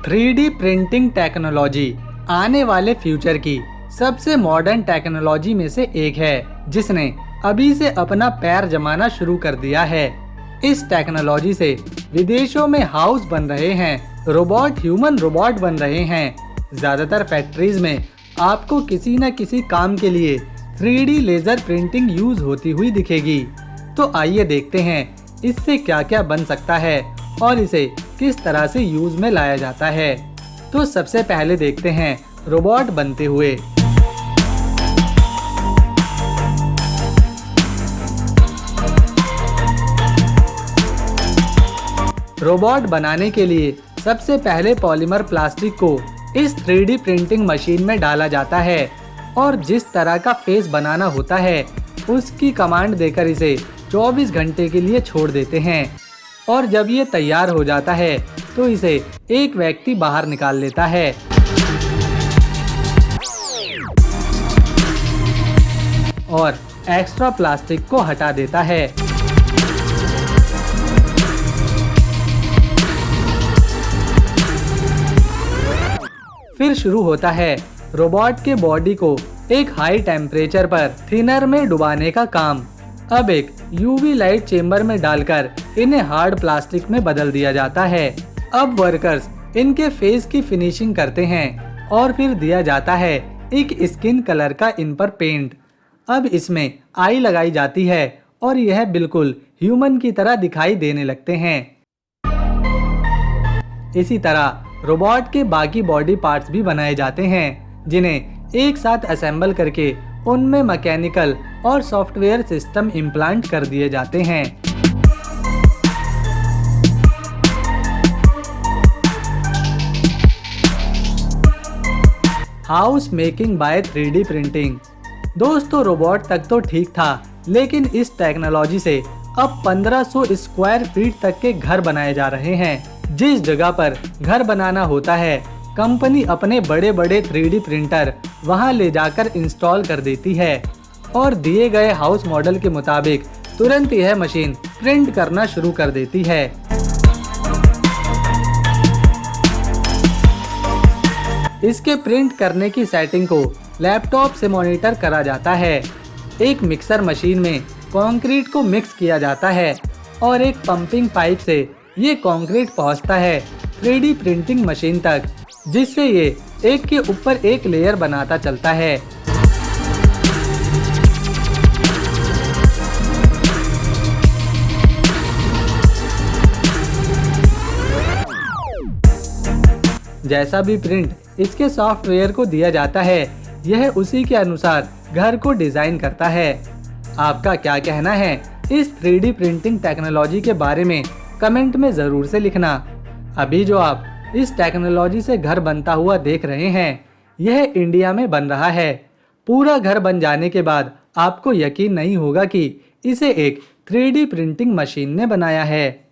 3D printing technology आने वाले future की सबसे मॉडर्न टेक्नोलॉजी में से एक है, जिसने अभी से अपना पैर जमाना शुरू कर दिया है। इस टेक्नोलॉजी से विदेशों में हाउस बन रहे हैं, रोबोट ह्यूमन रोबोट बन रहे हैं। ज्यादातर फैक्ट्रीज में आपको किसी न किसी काम के लिए 3D लेजर प्रिंटिंग यूज होती हुई दिखेगी। तो आइए देखते हैं इससे क्या क्या बन सकता है और इसे किस तरह से यूज में लाया जाता है। तो सबसे पहले देखते हैं रोबोट बनते हुए। रोबोट बनाने के लिए सबसे पहले पॉलीमर प्लास्टिक को इस 3D प्रिंटिंग मशीन में डाला जाता है और जिस तरह का फेस बनाना होता है उसकी कमांड देकर इसे 24 घंटे के लिए छोड़ देते हैं और जब ये तैयार हो जाता है तो इसे एक व्यक्ति बाहर निकाल लेता है। और एक्स्ट्रा प्लास्टिक को हटा देता है। फिर शुरू होता है रोबोट के बॉडी को एक हाई टेम्परेचर पर थिनर में डुबाने का काम। अब एक यूवी लाइट चेंबर में डालकर इन्हें हार्ड प्लास्टिक में बदल दिया जाता है। अब वर्कर्स इनके फेस की फिनिशिंग करते हैं और फिर दिया जाता है एक स्किन कलर का इन पर पेंट। अब इसमें आई लगाई जाती है और यह बिल्कुल ह्यूमन की तरह दिखाई देने लगते हैं। इसी तरह रोबोट के बाकी बॉडी पार्ट्स भी बनाए जाते हैं, जिन्हें एक साथ असेंबल करके उनमें मैकेनिकल और सॉफ्टवेयर सिस्टम इम्प्लांट कर दिए जाते हैं। House making by 3D printing. दोस्तों, रोबोट तक तो ठीक था, लेकिन इस टेक्नोलॉजी से अब 1500 स्क्वायर फीट तक के घर बनाए जा रहे हैं। जिस जगह पर घर बनाना होता है, कंपनी अपने बड़े बड़े 3D प्रिंटर वहां ले जाकर इंस्टॉल कर देती है और दिए गए हाउस मॉडल के मुताबिक तुरंत यह मशीन प्रिंट करना शुरू कर देती है। इसके प्रिंट करने की सेटिंग को लैपटॉप से मॉनिटर करा जाता है। एक मिक्सर मशीन में कंक्रीट को मिक्स किया जाता है और एक पंपिंग पाइप से ये कंक्रीट पहुंचता है 3D प्रिंटिंग मशीन तक, जिससे ये एक के ऊपर एक लेयर बनाता चलता है। जैसा भी प्रिंट इसके सॉफ्टवेयर को दिया जाता है, यह उसी के अनुसार घर को डिजाइन करता है। आपका क्या कहना है इस 3D प्रिंटिंग टेक्नोलॉजी के बारे में कमेंट में जरूर से लिखना। अभी जो आप इस टेक्नोलॉजी से घर बनता हुआ देख रहे हैं, यह इंडिया में बन रहा है। पूरा घर बन जाने के बाद आपको यकीन नहीं होगा कि इसे एक 3D प्रिंटिंग मशीन ने बनाया है।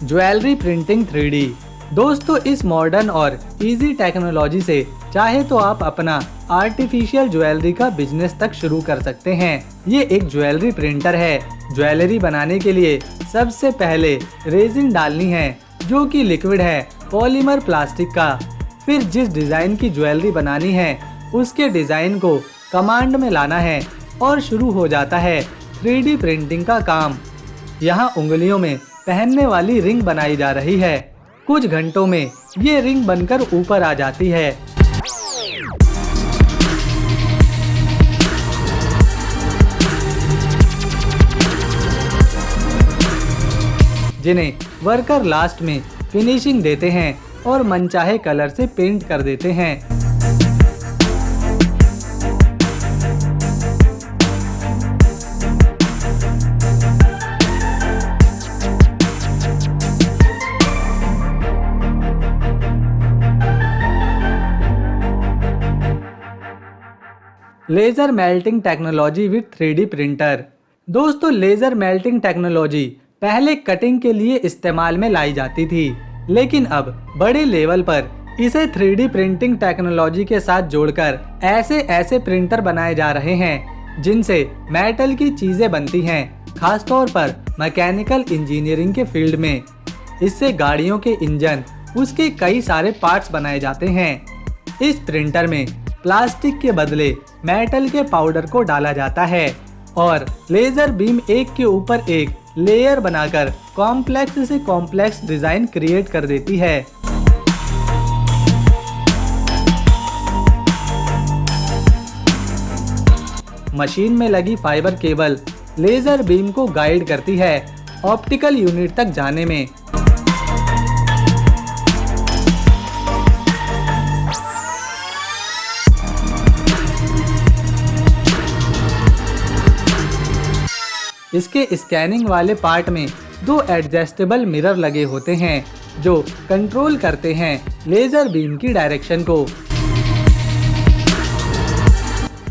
Jewellery printing 3D। दोस्तों, इस मॉडर्न और इजी टेक्नोलॉजी से चाहे तो आप अपना आर्टिफिशियल ज्वेलरी का बिजनेस तक शुरू कर सकते हैं। ये एक ज्वेलरी प्रिंटर है। ज्वेलरी बनाने के लिए सबसे पहले रेजिन डालनी है, जो कि लिक्विड है पॉलीमर प्लास्टिक का। फिर जिस डिजाइन की ज्वेलरी बनानी है उसके डिजाइन को कमांड में लाना है और शुरू हो जाता है 3D प्रिंटिंग का काम। यहाँ उंगलियों में पहनने वाली रिंग बनाई जा रही है। कुछ घंटों में ये रिंग बनकर ऊपर आ जाती है। जिन्हें वर्कर लास्ट में फिनिशिंग देते हैं और मनचाहे कलर से पेंट कर देते हैं। Laser melting technology with 3D printer. दोस्तों, लेजर मेल्टिंग टेक्नोलॉजी पहले कटिंग के लिए इस्तेमाल में लाई जाती थी, लेकिन अब बड़े लेवल पर इसे 3D प्रिंटिंग टेक्नोलॉजी के साथ जोड़कर ऐसे प्रिंटर बनाए जा रहे हैं जिनसे मेटल की चीजें बनती हैं, खासतौर पर मैकेनिकल इंजीनियरिंग के फील्ड में। इससे गाड़ियों के इंजन, उसके कई सारे पार्ट्स बनाए जाते हैं। इस प्रिंटर में प्लास्टिक के बदले मेटल के पाउडर को डाला जाता है और लेजर बीम एक के ऊपर एक लेयर बनाकर कॉम्प्लेक्स से कॉम्प्लेक्स डिजाइन क्रिएट कर देती है। मशीन में लगी फाइबर केबल लेजर बीम को गाइड करती है ऑप्टिकल यूनिट तक जाने में। इसके स्कैनिंग वाले पार्ट में 2 एडजस्टेबल मिरर लगे होते हैं जो कंट्रोल करते हैं लेजर बीम की डायरेक्शन को।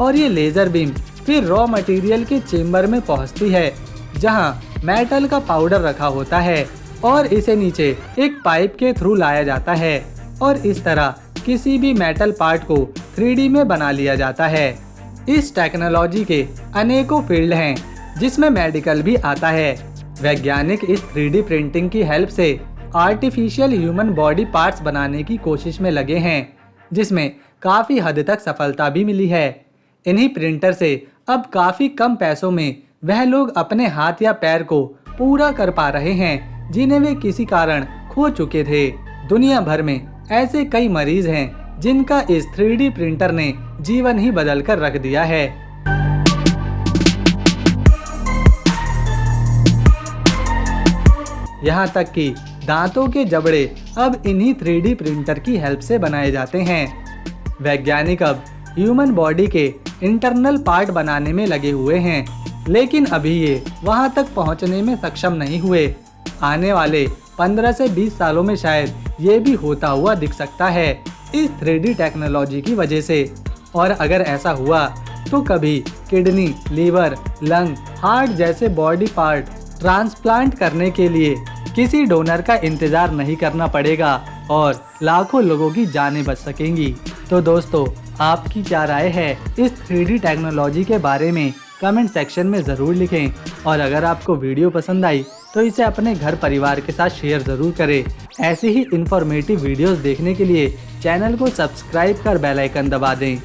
और ये लेजर बीम फिर रॉ मटेरियल के चेंबर में पहुंचती है जहां मेटल का पाउडर रखा होता है और इसे नीचे एक पाइप के थ्रू लाया जाता है और इस तरह किसी भी मेटल पार्ट को 3D में बना लिया जाता है। इस टेक्नोलॉजी के अनेकों फील्ड हैं जिसमें मेडिकल भी आता है। वैज्ञानिक इस 3D प्रिंटिंग की हेल्प से आर्टिफिशियल ह्यूमन बॉडी पार्ट्स बनाने की कोशिश में लगे हैं, जिसमें काफी हद तक सफलता भी मिली है। इन्हीं प्रिंटर से अब काफी कम पैसों में वह लोग अपने हाथ या पैर को पूरा कर पा रहे हैं जिन्हें वे किसी कारण खो चुके थे। दुनिया भर में ऐसे कई मरीज हैं जिनका इस 3D प्रिंटर ने जीवन ही बदल कर रख दिया है। यहाँ तक कि दांतों के जबड़े अब इन्हीं 3D प्रिंटर की हेल्प से बनाए जाते हैं। वैज्ञानिक अब ह्यूमन बॉडी के इंटरनल पार्ट बनाने में लगे हुए हैं, लेकिन अभी ये वहाँ तक पहुँचने में सक्षम नहीं हुए। आने वाले 15 से 20 सालों में शायद ये भी होता हुआ दिख सकता है इस 3D टेक्नोलॉजी की वजह से। और अगर ऐसा हुआ तो कभी किडनी, लीवर, लंग, हार्ट जैसे बॉडी पार्ट ट्रांसप्लांट करने के लिए किसी डोनर का इंतजार नहीं करना पड़ेगा और लाखों लोगों की जानें बच सकेंगी। तो दोस्तों, आपकी क्या राय है इस 3D टेक्नोलॉजी के बारे में? कमेंट सेक्शन में ज़रूर लिखें और अगर आपको वीडियो पसंद आई तो इसे अपने घर परिवार के साथ शेयर ज़रूर करें। ऐसे ही इंफॉर्मेटिव वीडियोस देखने के लिए चैनल को सब्सक्राइब कर बेल आइकन दबा दें।